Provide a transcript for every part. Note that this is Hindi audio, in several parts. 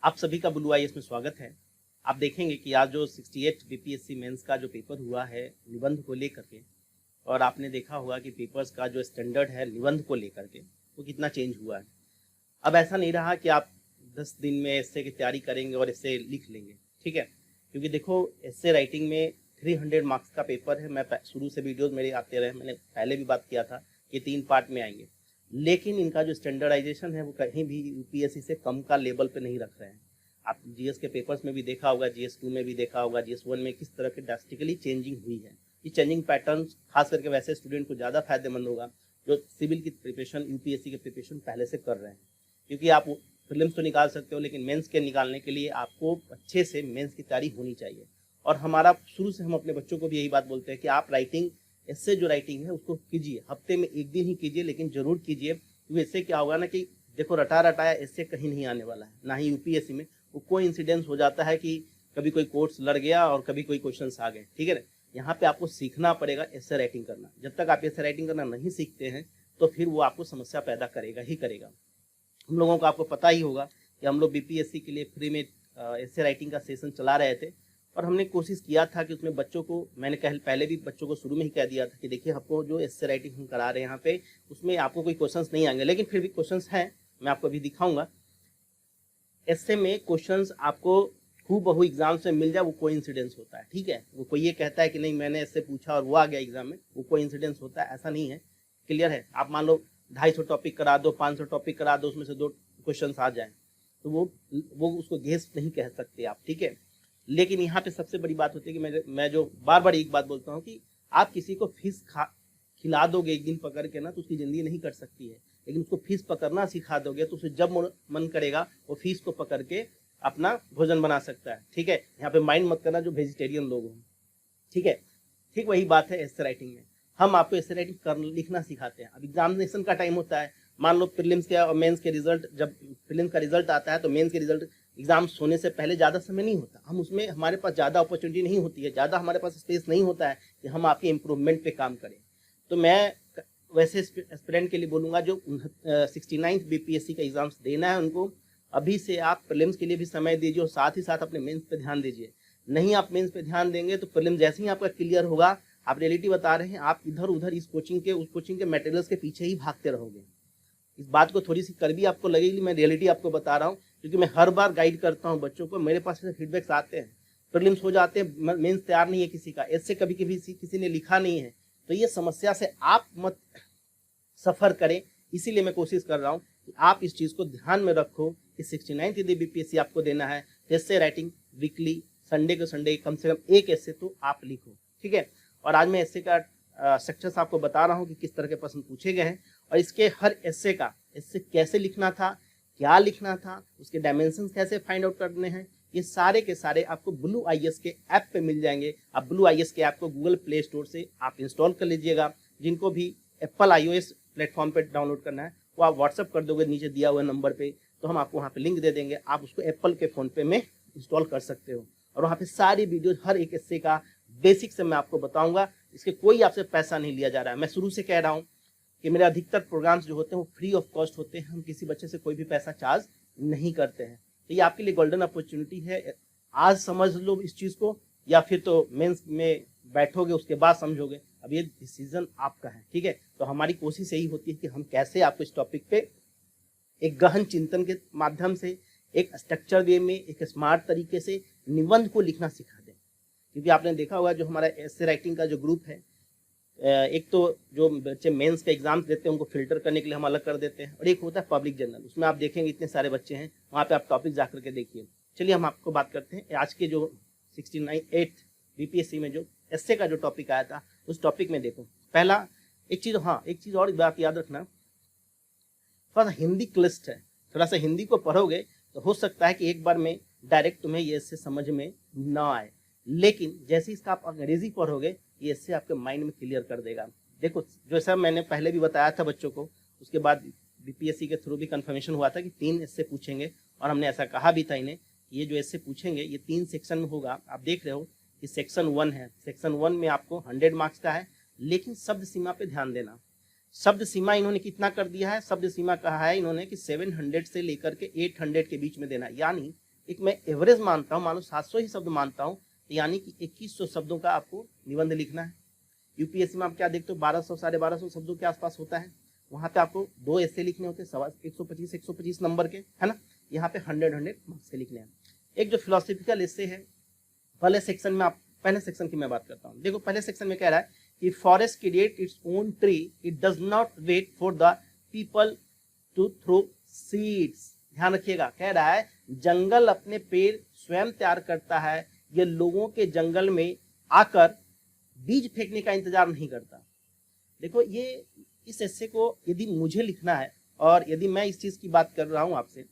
आप सभी का ब्लू आईएएस में स्वागत है। आप देखेंगे कि आज जो 68 बीपीएससी मेंस का जो पेपर हुआ है निबंध को लेकर के, और आपने देखा होगा कि पेपर्स का जो स्टैंडर्ड है निबंध को लेकर के वो कितना चेंज हुआ है। अब ऐसा नहीं रहा कि आप 10 दिन में एस्से की तैयारी करेंगे और एस्से लिख लेंगे, ठीक है। क्योंकि देखो एस्से राइटिंग में 300 मार्क्स का पेपर है। मैं शुरू से वीडियोज मेरे आते रहे, मैंने पहले भी बात किया था कि 3 पार्ट में आएंगे, लेकिन इनका जो स्टैंडर्डाइजेशन है वो कहीं भी यूपीएससी से कम का लेवल पे नहीं रख रहे हैं। आप जीएस के पेपर्स में भी देखा होगा, जीएस 2 में भी देखा होगा, जीएस 1 में किस तरह के ड्रास्टिकली चेंजिंग हुई है। ये चेंजिंग पैटर्न खास करके वैसे स्टूडेंट को ज़्यादा फायदेमंद होगा जो सिविल की प्रिपरेशन, यूपीएससी के प्रिपरेशन पहले से कर रहे हैं। क्योंकि आप प्रीलिम्स तो निकाल सकते हो, लेकिन मेंस के निकालने के लिए आपको अच्छे से मेंस की तैयारी होनी चाहिए। और हमारा शुरू से हम अपने बच्चों को भी यही बात बोलते हैं कि आप राइटिंग, इससे जो राइटिंग है उसको कीजिए, हफ्ते में 1 दिन ही कीजिए, लेकिन जरूर कीजिए। क्योंकि इससे क्या होगा ना कि देखो रटा रटाया इससे कहीं नहीं आने वाला है, ना ही यूपीएससी में। वो कोई इंसिडेंस हो जाता है कि कभी कोई कोर्स लड़ गया और कभी कोई क्वेश्चंस आ गए, ठीक है ना। यहाँ पे आपको सीखना पड़ेगा एस्से राइटिंग करना। जब तक आप एस्से राइटिंग करना नहीं सीखते हैं तो फिर वो आपको समस्या पैदा करेगा ही करेगा। हम लोगों को आपको पता ही होगा कि हम लोग बीपीएससी के लिए फ्री में एस्से राइटिंग का सेशन चला रहे थे, और हमने कोशिश किया था कि उसमें बच्चों को, मैंने पहले भी बच्चों को शुरू में ही कह दिया था कि देखिए आपको जो एस्से राइटिंग हम करा रहे हैं यहाँ पे, उसमें आपको कोई क्वेश्चंस नहीं आएंगे, लेकिन फिर भी क्वेश्चंस हैं, मैं आपको अभी दिखाऊंगा। एस्से में क्वेश्चंस आपको हूबहू एग्जाम से मिल जाए वो कोई इंसिडेंस होता है, ठीक है। वो कोई ये कहता है कि नहीं मैंने इससे पूछा और वो आ गया एग्जाम में, वो कोई इंसिडेंस होता है, ऐसा नहीं है। क्लियर है। आप मान लो 250 टॉपिक करा दो, 500 टॉपिक करा दो, उसमें से 2 क्वेश्चन आ जाए तो वो उसको गेस नहीं कह सकते आप, ठीक है। लेकिन यहाँ पे सबसे बड़ी बात होती है कि मैं जो बार बार एक बात बोलता हूँ कि आप किसी को फिश खिला दोगे एक दिन पकड़ के ना, तो उसकी जिंदगी नहीं कट सकती है। लेकिन उसको फिश पकड़ना सिखा दोगे तो उसे जब मन करेगा वो फिश को पकड़ के अपना भोजन बना सकता है, ठीक है। यहाँ पे माइंड मत करना जो वेजिटेरियन लोग हों, ठीक है। ठीक वही बात है एस्से राइटिंग में। हम आपको एस्से राइटिंग लिखना सिखाते हैं। अब एग्जामिनेशन का टाइम होता है, मान लो प्रीलिम्स के और मेंस के रिजल्ट, जब प्रीलिम्स का रिजल्ट आता है तो मेंस के रिजल्ट एग्जाम्स होने से पहले ज़्यादा समय नहीं होता। हम उसमें, हमारे पास ज़्यादा अपॉर्चुनिटी नहीं होती है, ज़्यादा हमारे पास स्पेस नहीं होता है कि हम आपके इम्प्रूवमेंट पे काम करें। तो मैं वैसे एस्पिरेंट के लिए बोलूँगा जो 69 बीपीएससी का एग्जाम्स देना है उनको अभी से आप प्रीलिम्स के लिए भी समय दीजिए, और साथ ही साथ अपने मेंस पे ध्यान दीजिए। नहीं आप मेंस पे ध्यान देंगे तो प्रीलिम्स जैसे ही आपका क्लियर होगा, आप रियलिटी बता रहे हैं, आप इधर उधर इस कोचिंग के उस कोचिंग के मटेरियल्स के पीछे ही भागते रहोगे। इस बात को थोड़ी सी कड़वी आपको लगेगी, मैं रियलिटी आपको बता रहा हूँ, क्योंकि मैं हर बार गाइड करता हूँ बच्चों को। मेरे पास ऐसे फीडबैक्स आते हैं, प्रीलिम्स हो जाते हैं, मेंस तैयार नहीं है किसी का, एस्से कभी कभी किसी ने लिखा नहीं है। तो ये समस्या से आप मत सफ़र करें, इसीलिए मैं कोशिश कर रहा हूँ कि आप इस चीज़ को ध्यान में रखो कि 69 यदि बीपीएससी आपको देना है, एस्से राइटिंग वीकली संडे को संडे कम से कम 1 एस्से तो आप लिखो, ठीक है। और आज मैं एस्से का स्ट्रक्चर्स आपको बता रहा हूँ कि किस तरह के प्रश्न पूछे गए हैं, और इसके हर एस्से का एस्से कैसे लिखना था, क्या लिखना था, उसके डायमेंशंस कैसे फाइंड आउट करने हैं, ये सारे के सारे आपको ब्लू आईएएस के ऐप पे मिल जाएंगे। आप ब्लू आईएएस के ऐप को गूगल प्ले स्टोर से आप इंस्टॉल कर लीजिएगा। जिनको भी एप्पल iOS प्लेटफॉर्म पे डाउनलोड करना है वो आप व्हाट्सअप कर दोगे नीचे दिया हुआ नंबर पे, तो हम आपको वहाँ पे लिंक दे देंगे, आप उसको एप्पल के फ़ोन पे में इंस्टॉल कर सकते हो। और वहाँ पे सारी वीडियो हर एक एस्से का बेसिक से मैं आपको बताऊँगा। इसके कोई आपसे पैसा नहीं लिया जा रहा है। मैं शुरू से कह रहा हूँ कि मेरे अधिकतर प्रोग्राम्स जो होते हैं वो फ्री ऑफ कॉस्ट होते हैं। हम किसी बच्चे से कोई भी पैसा चार्ज नहीं करते हैं। तो ये आपके लिए गोल्डन अपॉर्चुनिटी है। आज समझ लो इस चीज़ को, या फिर तो मेंस में बैठोगे उसके बाद समझोगे। अब ये डिसीजन आपका है, ठीक है। तो हमारी कोशिश यही होती है कि हम कैसे आपको इस टॉपिक पे एक गहन चिंतन के माध्यम से, एक स्ट्रक्चर वे में, एक स्मार्ट तरीके से निबंध को लिखना सिखा दें। क्योंकि आपने देखा होगा जो हमारा एस्से राइटिंग का जो ग्रुप है, एक तो जो बच्चे मेंस के एग्जाम्स देते हैं उनको फिल्टर करने के लिए हम अलग कर देते हैं, और एक होता है पब्लिक जनरल। उसमें आप देखेंगे इतने सारे बच्चे हैं, वहाँ पे आप टॉपिक जा करके देखिए। चलिए हम आपको बात करते हैं आज के जो 69 बीपीएससी में जो एस्से का जो टॉपिक आया था, उस टॉपिक में देखो। पहला एक चीज़ और बात याद रखना, थोड़ा सा हिंदी क्लिष्ट है। थोड़ा सा हिंदी को पढ़ोगे तो हो सकता है कि एक बार में डायरेक्ट तुम्हें ये एस्से समझ में ना आए, लेकिन जैसे इसका आप अंग्रेजी पढ़ोगे ये एस्से आपके माइंड में क्लियर कर देगा। देखो जैसा मैंने पहले भी बताया था बच्चों को, उसके बाद बीपीएससी के थ्रू भी कंफर्मेशन हुआ था कि 3 एस्से पूछेंगे, और हमने ऐसा कहा भी था इन्हें कि ये जो एस्से पूछेंगे ये 3 सेक्शन में होगा। आप देख रहे हो कि सेक्शन 1 है। सेक्शन 1 में आपको 100 मार्क्स का है, लेकिन शब्द सीमा पे ध्यान देना। शब्द सीमा इन्होंने कितना कर दिया है, शब्द सीमा कहा है इन्होंने कि 700 से लेकर के 800 के बीच में देना। यानी एक मैं एवरेज मानता हूँ, मान लो 700 ही शब्द मानता हूँ, तो यानी कि 2100 शब्दों का आपको निबंध लिखना है। यूपीएससी में आप क्या देखते हो, 1200 1250 शब्दों के आसपास होता है। वहाँ पे आपको 2 ऐसे लिखने होते हैं, 125 नंबर के, है ना। यहाँ पे 100 मार्क्स के लिखने हैं। एक जो फिलोसफिकल एसे है, पहले सेक्शन में, आप पहले सेक्शन की मैं बात करता हूँ। देखो पहले सेक्शन में कह रहा है कि forest create its own tree, it does not wait for the people to throw seeds. ध्यान रखिएगा, कह रहा है जंगल अपने पेड़ स्वयं तैयार करता है, ये लोगों के जंगल में आकर बीज फेंकने का इंतजार नहीं करता। देखो ये इस एस्से को यदि मुझे लिखना है और यदि मैं इस चीज की बात कर रहा हूं आपसे,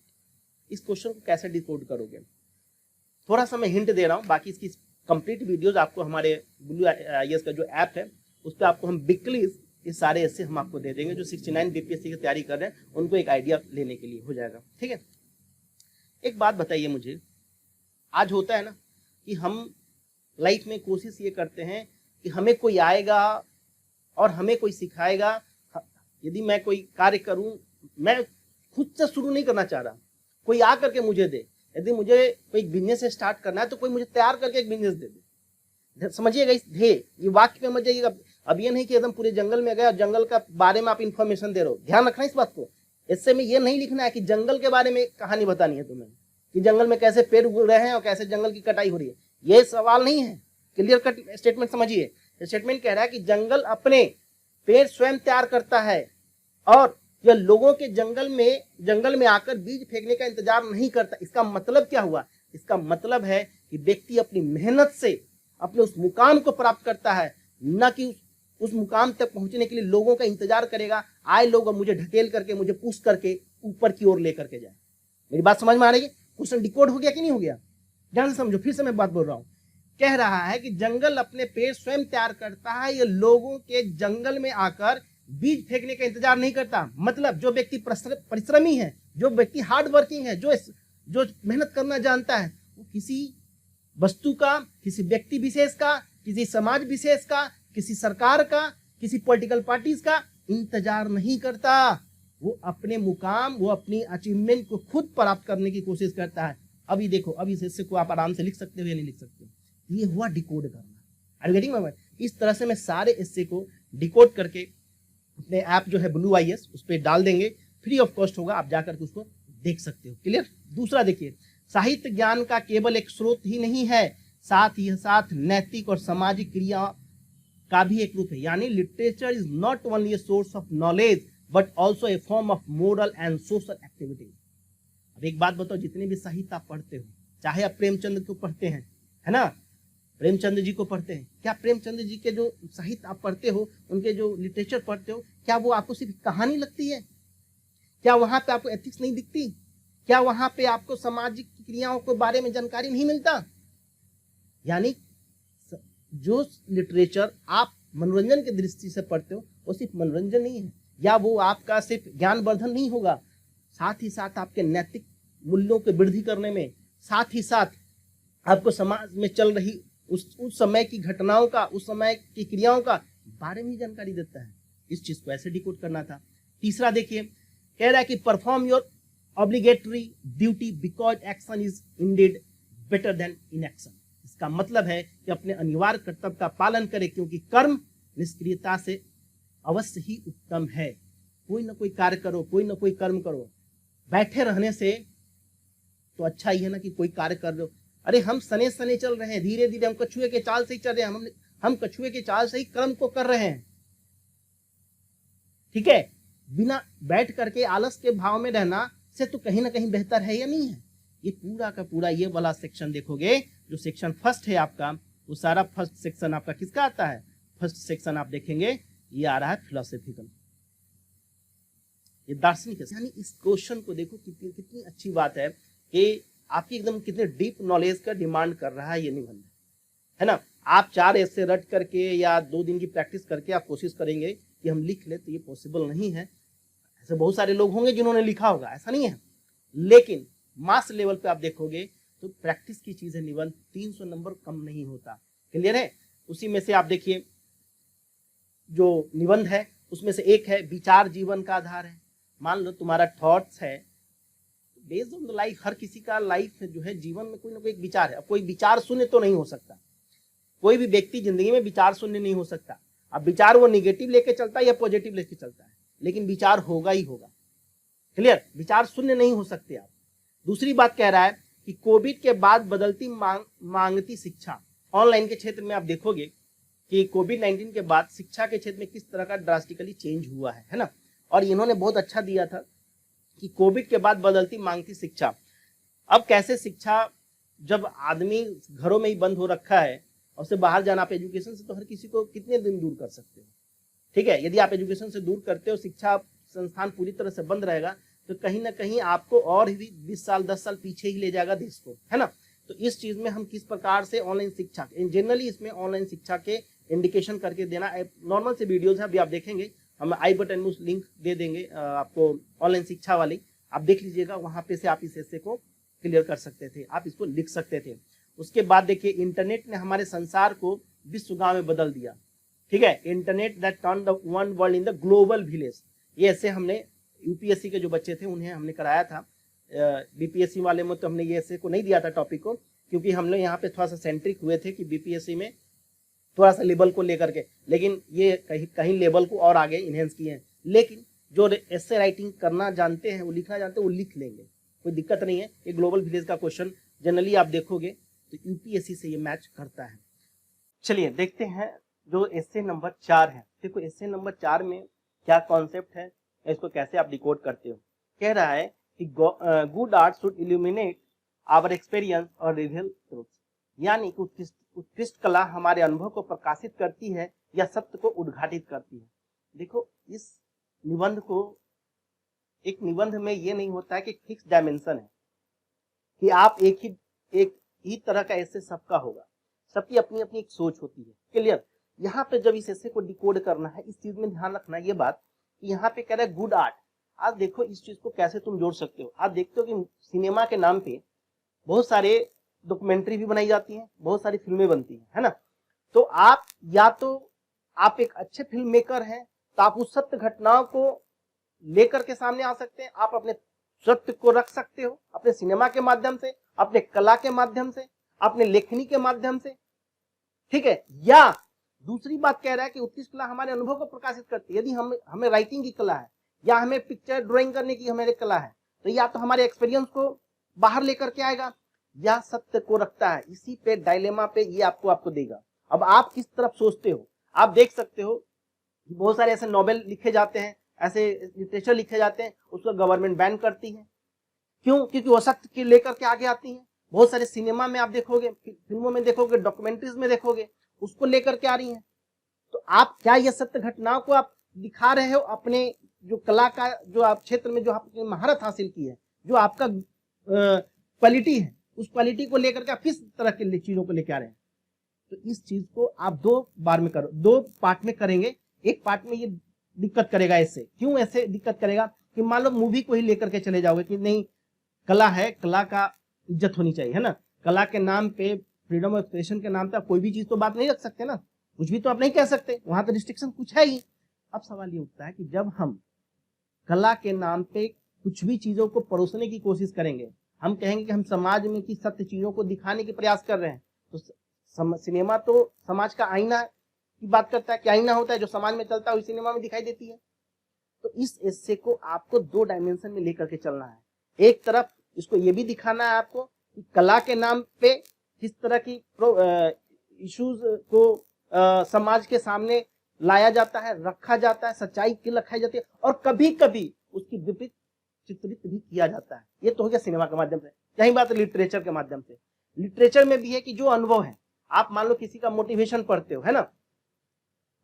इस क्वेश्चन को कैसे डिकोड करोगे, थोड़ा सा मैं हिंट दे रहा हूं। बाकी इसकी कंप्लीट वीडियोस आपको हमारे ब्लू आईएएस का जो ऐप है उस पर आपको हम वीकली ये सारे एस्से हम आपको दे देंगे। जो 69 बीपीएससी की तैयारी कर रहे हैं उनको एक आइडिया लेने के लिए हो जाएगा, ठीक है। एक बात बताइए मुझे, आज होता है ना कि हम लाइफ में कोशिश ये करते हैं कि हमें कोई आएगा और हमें कोई सिखाएगा। यदि मैं कोई कार्य करूं, मैं खुद से शुरू नहीं करना चाह रहा, कोई आ करके मुझे दे। यदि मुझे कोई बिजनेस स्टार्ट करना है तो कोई मुझे तैयार करके एक बिजनेस दे दे। समझिएगा इस ध्येय, ये वाक्य में मत जाइएगा। अब ये नहीं कि एकदम पूरे जंगल में गए और जंगल का बारे में आप इन्फॉर्मेशन दे रहे हो, ध्यान रखना इस बात को। इससे में ये नहीं लिखना है कि जंगल के बारे में कहानी बतानी है तुम्हें, कि जंगल में कैसे पेड़ उग रहे हैं और कैसे जंगल की कटाई हो रही है। ये सवाल नहीं है, क्लियर कट स्टेटमेंट समझिए। स्टेटमेंट कह रहा है कि जंगल अपने पेड़ स्वयं तैयार करता है और यह लोगों के जंगल में आकर बीज फेंकने का इंतजार नहीं करता। इसका मतलब क्या हुआ? इसका मतलब है कि व्यक्ति अपनी मेहनत से अपने उस मुकाम को प्राप्त करता है, न कि उस मुकाम तक पहुंचने के लिए लोगों का इंतजार करेगा, आए लोग मुझे ढकेल करके, मुझे पुश करके ऊपर की ओर लेकर के जाए। मेरी बात समझ में आ रही है? क्वेश्चन डिकोड हो गया कि नहीं हो गया? ध्यान से समझो, फिर से मैं बात बोल रहा हूं। कह रहा है कि जंगल अपने पेड़ स्वयं तैयार करता है, ये लोगों के जंगल में आकर बीज फेंकने का इंतजार नहीं करता। मतलब जो व्यक्ति परिश्रमी है, जो व्यक्ति हार्ड वर्किंग है, जो मेहनत करना जानता है, वो किसी वस्तु का, किसी व्यक्ति विशेष का, किसी समाज विशेष का, किसी सरकार का, किसी पॉलिटिकल पार्टीज का इंतजार नहीं करता। वो अपने मुकाम, वो अपनी अचीवमेंट को खुद प्राप्त करने की कोशिश करता है। अभी देखो, अभी इस हिस्से को आप आराम से लिख सकते हो या नहीं लिख सकते, ये हुआ डिकोड करना। Are you getting my point? इस तरह से मैं सारे हिस्से को डिकोड करके अपने ऐप जो है ब्लू आईएएस उस पर डाल देंगे, फ्री ऑफ कॉस्ट होगा, आप जाकर के उसको देख सकते हो। क्लियर? दूसरा देखिए, साहित्य ज्ञान का केवल एक स्रोत ही नहीं है, साथ ही साथ नैतिक और सामाजिक क्रिया का भी एक रूप है। यानी literature is not only a source of knowledge but also a form of moral and social activity. अब एक बात बताओ, जितने भी साहित्य आप पढ़ते हो, चाहे आप प्रेमचंद को पढ़ते हैं, है ना, प्रेमचंद जी को पढ़ते हैं, क्या प्रेमचंद जी के जो साहित्य आप पढ़ते हो, उनके जो लिटरेचर पढ़ते हो, क्या वो आपको सिर्फ कहानी लगती है? क्या वहां पे आपको एथिक्स नहीं दिखती? क्या वहां पे आपको सामाजिक क्रियाओं के बारे में जानकारी नहीं मिलता? यानी जो लिटरेचर आप मनोरंजन की दृष्टि से पढ़ते हो, वो सिर्फ मनोरंजन नहीं है, या वो आपका सिर्फ ज्ञानवर्धन नहीं होगा, साथ ही साथ आपके नैतिक मूल्यों की वृद्धि करने में, साथ ही साथ आपको समाज में चल रही उस समय की घटनाओं का, उस समय की क्रियाओं का बारे में जानकारी देता है। इस चीज को ऐसे डिकोड करना था। तीसरा देखिए, कह रहा है कि perform your obligatory duty because action is ended better than inaction. इसका मतलब है कि अपने अनिवार्य कर्तव्य का पालन करें, क्योंकि कर्म निष्क्रियता से अवश्य ही उत्तम है। कोई ना कोई कार्य करो, कोई ना कोई कर्म करो, बैठे रहने से तो अच्छा ही है ना कि कोई कार्य कर रहे हो। अरे हम सने सने चल रहे हैं, धीरे धीरे हम कछुए के चाल से ही चल रहे हैं, हम कछुए के चाल से ही कर्म को कर रहे हैं, ठीक है। बिना बैठ करके आलस के भाव में रहना से तो कहीं ना कहीं बेहतर है या नहीं है? ये पूरा का पूरा ये वाला सेक्शन देखोगे, जो सेक्शन फर्स्ट है आपका, वो सारा फर्स्ट सेक्शन आपका किसका आता है? फर्स्ट सेक्शन आप देखेंगे, ये आ रहा है फिलोसॉफिकल, ये दार्शनिक है। यानी इस क्वेश्चन को देखो, कितनी अच्छी बात है कि आपकी एकदम कितने डीप नॉलेज का डिमांड कर रहा है ये निबंध, है ना। आप 4 ऐसे रट करके या 2 दिन की प्रैक्टिस करके आप कोशिश करेंगे कि हम लिख ले, तो ये पॉसिबल नहीं है। ऐसे बहुत सारे लोग होंगे जिन्होंने लिखा होगा, ऐसा नहीं है, लेकिन मास लेवल पे आप देखोगे तो प्रैक्टिस की चीज है निबंध, 300 नंबर कम नहीं होता। क्लियर है? उसी में से आप देखिए, जो निबंध है उसमें से एक है विचार जीवन का आधार है। मान लो तुम्हारा थॉट्स है, बेस्ड ऑन द लाइफ, हर किसी का लाइफ जो है जीवन में कोई ना कोई एक विचार है। अब कोई विचार शून्य तो नहीं हो सकता, कोई भी व्यक्ति जिंदगी में विचार शून्य नहीं हो सकता। अब विचार वो निगेटिव लेके चलता है या पॉजिटिव लेके चलता है, लेकिन विचार होगा ही होगा। क्लियर, विचार शून्य नहीं हो सकते आप। दूसरी बात कह रहा है कि कोविड के बाद बदलती मांगती शिक्षा। ऑनलाइन के क्षेत्र में आप देखोगे कि कोविड-19 के बाद शिक्षा के क्षेत्र में किस तरह का ड्रास्टिकली चेंज हुआ है ना। और इन्होंने बहुत अच्छा दिया था कि कोविड के बाद बदलती मांगती शिक्षा। अब कैसे शिक्षा, जब आदमी घरों में ही बंद हो रखा है और उससे बाहर जाना, आप एजुकेशन से तो हर किसी को कितने दिन दूर कर सकते हो, ठीक है। यदि आप एजुकेशन से दूर करते हो, शिक्षा संस्थान पूरी तरह से बंद रहेगा, तो कहीं ना कहीं आपको और भी 20 साल 10 साल पीछे ही ले जाएगा देश को, है ना। तो इस चीज में हम किस प्रकार से ऑनलाइन शिक्षा, जनरली इसमें ऑनलाइन शिक्षा के इंडिकेशन करके देना, नॉर्मल से वीडियोज है, अभी आप देखेंगे, हम आई बटन में उस लिंक दे देंगे आपको ऑनलाइन शिक्षा वाली, आप देख लीजिएगा, वहां पे से आप इस ऐसे को क्लियर कर सकते थे, आप इसको लिख सकते थे। उसके बाद देखिए, इंटरनेट ने हमारे संसार को विश्व गांव में बदल दिया, ठीक है। Internet that turn the one world in the global village. ये ऐसे हमने यूपीएससी के जो बच्चे थे उन्हें हमने कराया था, बीपीएससी वाले में तो हमने ये ऐसे को नहीं दिया था टॉपिक को, क्योंकि हम लोग यहाँ पे थोड़ा सा सेंट्रिक हुए थे कि बीपीएससी में थोड़ा सा लेवल को लेकर के, लेकिन ये कहीं लेवल को और आगे इनहेंस किए हैं। लेकिन जो ऐसे राइटिंग करना जानते हैं, वो लिखना जानते हैं, वो लिख लेंगे, कोई दिक्कत नहीं है। ये ग्लोबल विलेज का क्वेश्चन जनरली आप देखोगे तो यूपीएससी से ये मैच करता है। चलिए देखते हैं जो एस्से नंबर 4 है। देखो एस्से नंबर 4 में क्या कॉन्सेप्ट है, इसको कैसे आप डिकोड करते हो। कह रहा है कि good art should illuminate our experience और रिवील ट्रूथ, यानी कि उत्कृष्ट कला हमारे अनुभव को प्रकाशित करती है या सत्य को उद्घाटित करती है। देखो इस निबंध को, एक निबंध में ये नहीं होता है कि फिक्स डायमेंशन है कि आप एक ही तरह का एस्से सबका होगा, सबकी अपनी अपनी एक सोच होती है। क्लियर, यहाँ पे जब इस एस्से को डिकोड करना है, इस चीज में ध्यान रखना है ये बात कि यहाँ पे कह रहा है गुड आर्ट। आज देखो इस चीज को कैसे तुम जोड़ सकते हो। आप देखते हो कि सिनेमा के नाम पे बहुत सारे डॉक्यूमेंट्री भी बनाई जाती हैं, बहुत सारी फिल्में बनती हैं, है ना। तो आप या तो आप एक अच्छे फिल्म मेकर हैं, तो आप उस सत्य घटनाओं को लेकर के सामने आ सकते हैं, आप अपने सत्य को रख सकते हो अपने सिनेमा के माध्यम से, अपने कला के माध्यम से, अपने लेखनी के माध्यम से, ठीक है। या दूसरी बात कह रहा है कि उत्कृष्ट कला हमारे अनुभव को प्रकाशित करती है। यदि हमें राइटिंग की कला है या हमें पिक्चर ड्राइंग करने की हमारी कला है, तो या तो हमारे एक्सपीरियंस को बाहर लेकर के आएगा या सत्य को रखता है। इसी पे डायलेमा पे ये आपको देगा। अब आप किस तरफ सोचते हो। आप देख सकते हो कि बहुत सारे ऐसे नॉवेल लिखे जाते हैं, ऐसे लिटरेचर लिखे जाते हैं, उसको गवर्नमेंट बैन करती है। क्यों? क्योंकि वो सत्य के लेकर के आगे आती है। बहुत सारे सिनेमा में आप देखोगे, फिल्मों में देखोगे, डॉक्यूमेंट्रीज में देखोगे, उसको लेकर के आ रही हैं। तो आप क्या ये सत्य घटनाओं को आप दिखा रहे हो, अपने जो कला का जो आप क्षेत्र में जो आपने महारत हासिल की है, जो आपका क्वालिटी है, उस क्वालिटी को लेकर के आप किस तरह की चीजों को लेकर आ रहे हैं। तो इस चीज को आप दो पार्ट में करेंगे। एक पार्ट में ये दिक्कत करेगा। इससे क्यों ऐसे दिक्कत करेगा कि मान लो मूवी को ही लेकर के चले जाओगे कि नहीं, कला है, कला का इज्जत होनी चाहिए, है ना। कला के नाम पे, फ्रीडम ऑफ एक्सप्रेशन के नाम पे आप कोई भी चीज तो बात नहीं रख सकते ना, कुछ भी तो आप नहीं कह सकते, वहां तो रिस्ट्रिक्शन कुछ है ही। अब सवाल ये उठता है कि जब हम कला के नाम पे कुछ भी चीजों को परोसने की कोशिश करेंगे, हम कहेंगे कि हम समाज में की सत्य चीजों को दिखाने के प्रयास कर रहे हैं, तो सिनेमा तो समाज का आईना की बात करता है कि आईना होता है, जो समाज में चलता है वही सिनेमा में दिखाई देती है। तो इस एस्से को आपको 2 डायमेंशन में लेकर के चलना है। एक तरफ इसको ये भी दिखाना है आपको कि कला के नाम पे किस तरह की इश्यूज को समाज के सामने लाया जाता है, रखा जाता है, सच्चाई की रखाई जाती है, और कभी कभी उसकी विपरीत चित्रित भी किया जाता है। ये तो हो गया सिनेमा के माध्यम से। यही बात लिटरेचर के माध्यम से। लिटरेचर में भी है कि जो अनुभव है, आप मान लो किसी का मोटिवेशन पढ़ते हो, है ना,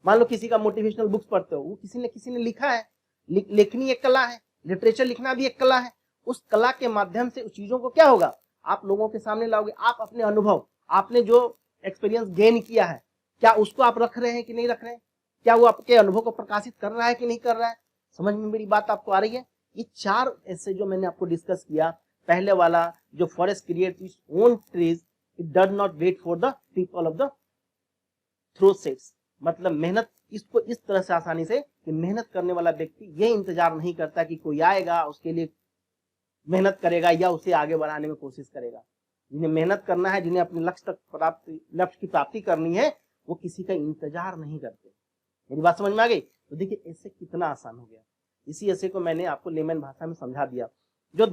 मान लो किसी का मोटिवेशनल बुक्स पढ़ते हो, वो किसी ने लिखा है। लेखनी एक कला है, लिटरेचर लिखना भी एक कला है। उस कला के माध्यम से उस चीजों को क्या होगा, आप लोगों के सामने लाओगे। आप अपने अनुभव, आपने जो एक्सपीरियंस गेन किया है, क्या उसको आप रख रहे हैं कि नहीं रख रहे हैं, क्या वो आपके अनुभव को प्रकाशित कर रहा है कि नहीं कर रहा है। समझ में मेरी बात आपको आ रही है। ये 4 ऐसे जो मैंने आपको डिस्कस किया, पहले वाला जो forest creates its own trees, it does not wait for the people of the throw sets, मतलब मेहनत इसको इस तरह से आसानी से कि मेहनत करने वाला व्यक्ति ये इंतजार नहीं करता कि कोई आएगा उसके लिए मेहनत करेगा या उसे आगे बढ़ाने में कोशिश करेगा। जिन्हें मेहनत करना है, जिन्हें अपने लक्ष्य की प्राप्ति करनी है, वो किसी का इंतजार नहीं करते। मेरी बात समझ में आ गई? तो देखिए ऐसे कितना आसान हो गया। इसी ऐसे को मैंने आपको लेमन भाषा में समझा दिया। जो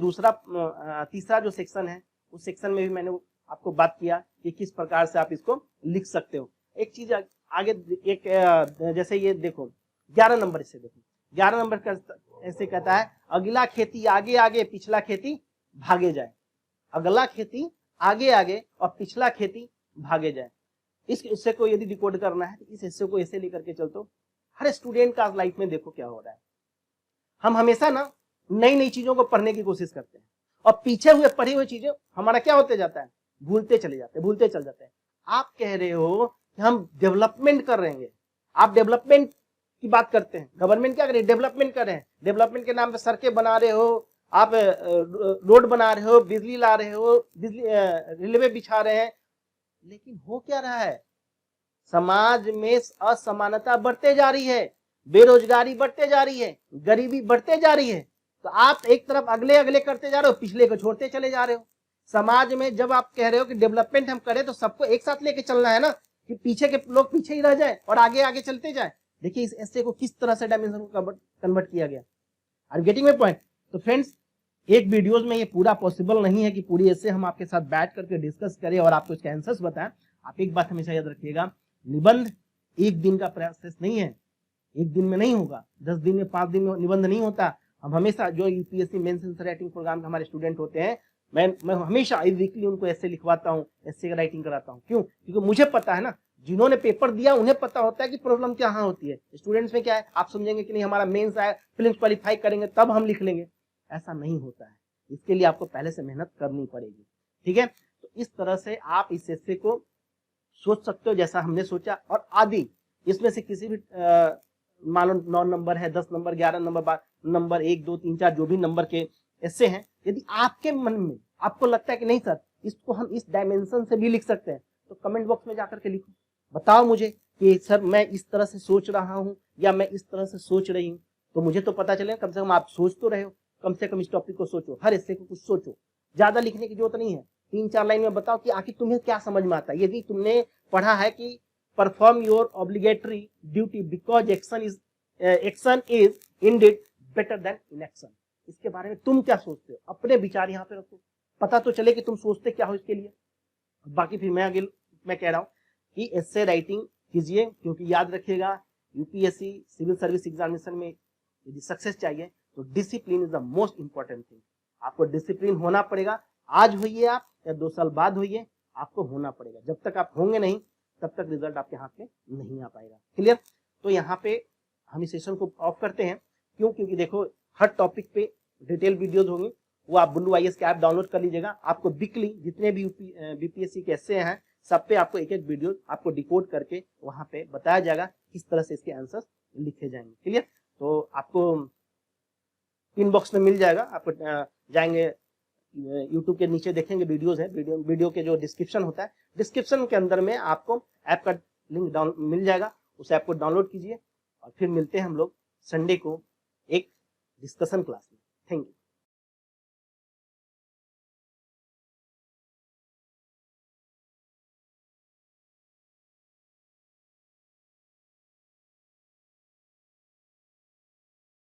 तीसरा जो सेक्शन है, उस सेक्शन में भी मैंने आपको बात किया कि किस प्रकार से आप इसको लिख सकते हो। एक चीज आगे जैसे ये देखो 11 नंबर, इसे देखो 11 नंबर ऐसे कहता है, अगला खेती आगे आगे पिछला खेती भागे जाए। अगला खेती आगे आगे और पिछला खेती भागे जाए। इस हिस्से को यदि डिकोड करना है तो इस हिस्से को ऐसे लेकर के चलते। हर स्टूडेंट का लाइफ में देखो क्या हो रहा है, हम हमेशा ना नई नई चीजों को पढ़ने की कोशिश करते हैं और पीछे हुए पढ़ी हुई चीजें हमारा क्या होते जाता है, भूलते चले जाते हैं। आप कह रहे हो कि हम डेवलपमेंट कर रहे हैं, आप डेवलपमेंट की बात करते हैं, गवर्नमेंट क्या कर रही है, डेवलपमेंट कर रहे हैं। डेवलपमेंट के नाम पे सड़कें बना रहे हो, आप रोड बना रहे हो, बिजली ला रहे हो, रेलवे बिछा रहे हैं, लेकिन हो क्या रहा है, समाज में असमानता बढ़ते जा रही है, बेरोजगारी बढ़ते जा रही है, गरीबी बढ़ते जा रही है। तो आप एक तरफ अगले करते जा रहे हो, पिछले को छोड़ते चले जा रहे हो। समाज में जब आप कह रहे हो कि डेवलपमेंट हम करें तो सबको एक साथ लेके चलना है ना, कि पीछे के लोग पीछे ही रह जाए और आगे आगे चलते जाए। देखिए इस ऐसे को किस तरह से डायमेंशन को कन्वर्ट किया गया। Are getting my point? तो फ्रेंड्स, एक वीडियोज में ये पूरा पॉसिबल नहीं है कि पूरी ऐसे हम आपके साथ बैठ करके डिस्कस करें और आपको इसके आंसर्स बताएं। आप एक बात हमेशा याद रखिएगा, निबंध एक दिन का प्रोसेस नहीं है, एक दिन में नहीं होगा, 10 दिन में 5 दिन में निबंध नहीं होता। हम हमेशा जो UPSC mains answer writing programme के हमारे स्टूडेंट होते हैं, मैं हमेशा वीकली उनको ऐसे लिखवाता हूँ, ऐसे राइटिंग कराता हूँ। क्यों? क्योंकि मुझे पता है ना, जिन्होंने पेपर दिया उन्हें पता होता है कि प्रॉब्लम क्या होती है। स्टूडेंट्स में क्या है, आप समझेंगे कि नहीं हमारा मेंस आया, प्रीलिम्स क्वालिफाई करेंगे तब हम लिख लेंगे, ऐसा नहीं होता है। इसके लिए आपको पहले से मेहनत करनी पड़ेगी। ठीक है? तो इस तरह से आप इस हिस्से को सोच सकते हो जैसा हमने सोचा। और आदि इसमें से किसी भी मान लो 9 नंबर है, 10 नंबर, 11 नंबर, नंबर 1, 2, 3, 4 जो भी नंबर के ऐसे हैं, यदि आपके मन में आपको लगता है कि नहीं सर इसको हम इस डायमेंशन से भी लिख सकते हैं, तो कमेंट बॉक्स में जाकर के लिखो, बताओ मुझे कि सर मैं इस तरह से सोच रहा हूँ या मैं इस तरह से सोच रही हूँ। तो मुझे तो पता चले कम से कम आप सोच तो रहे हो, कम से कम इस टॉपिक को सोचो, हर हिस्से को कुछ सोचो। ज्यादा लिखने की जरूरत नहीं है, 3-4 लाइन में बताओ कि आखिर तुम्हें क्या समझ में आता है। यदि तुमने पढ़ा है कि perform your obligatory duty because action is Indeed better than inaction, इसके बारे में तुम क्या सोचते हो, अपने विचार यहाँ पे रखो, पता तो चले कि तुम सोचते क्या हो इसके लिए। बाकी फिर मैं कह रहा हूँ कि एस्से राइटिंग कीजिए, क्योंकि याद रखिएगा यूपीएससी सिविल सर्विस एग्जामिनेशन में यदि सक्सेस चाहिए तो discipline is the most important thing. आपको डिसिप्लिन होना पड़ेगा, आज होइए आप या 2 साल बाद होइए, आपको होना पड़ेगा। जब तक आप होंगे नहीं तब तक रिजल्ट आपके हाथ में नहीं आ पाएगा। क्लियर? तो यहाँ पे हम इस सेशन को ऑफ करते हैं। क्यों? क्योंकि देखो हर टॉपिक पे डिटेल वीडियोज होंगी, वो आप बुल्लू आईएएस के ऐप डाउनलोड कर लीजिएगा। आपको वीकली जितने भी बीपीएससी के एस्से हैं सब पे आपको एक वीडियो आपको डिकोड करके वहां पे बताया जाएगा किस तरह से इसके आंसर्स लिखे जाएंगे। क्लियर? तो आपको पिन बॉक्स में मिल जाएगा, आपको जाएंगे यूट्यूब के नीचे देखेंगे वीडियोज है, वीडियो के जो डिस्क्रिप्शन होता है, डिस्क्रिप्शन के अंदर में आपको ऐप का लिंक डाउन मिल जाएगा, उस ऐप को डाउनलोड कीजिए और फिर मिलते हैं हम लोग संडे को एक डिस्कशन क्लास में। Thank you.